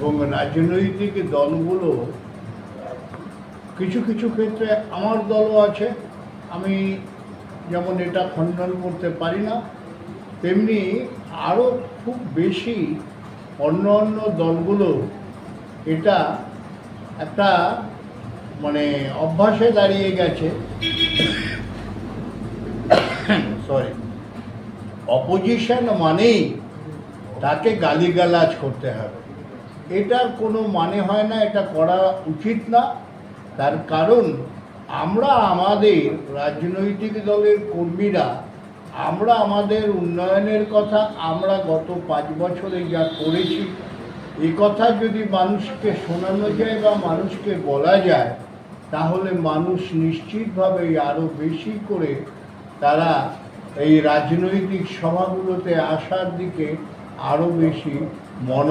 এবং রাজনৈতিক দলগুলো কিছু কিছু ক্ষেত্রে আমার দলও আছে, আমি যেমন এটা খণ্ডন করতে পারি না, তেমনি আরও খুব বেশি অন্য অন্য দলগুলো এটা একটা মানে অভ্যাসে দাঁড়িয়ে গেছে। সরি, অপোজিশন মানেই তাকে গালিগালাজ করতে হবে, এটার কোনো মানে হয় না, এটা করা উচিত না। তার কারণ আমরা আমাদের রাজনৈতিক দলের কর্মীরা আমরা আমাদের উন্নয়নের কথা আমরা গত 5 বছরে যা করেছি এ কথা যদি মানুষকে শোনানো যায় বা মানুষকে বলা যায়, তাহলে মানুষ নিশ্চিতভাবে আরও বেশি করে তারা এই রাজনৈতিক সভাগুলোতে আসার দিকে আরও বেশি মন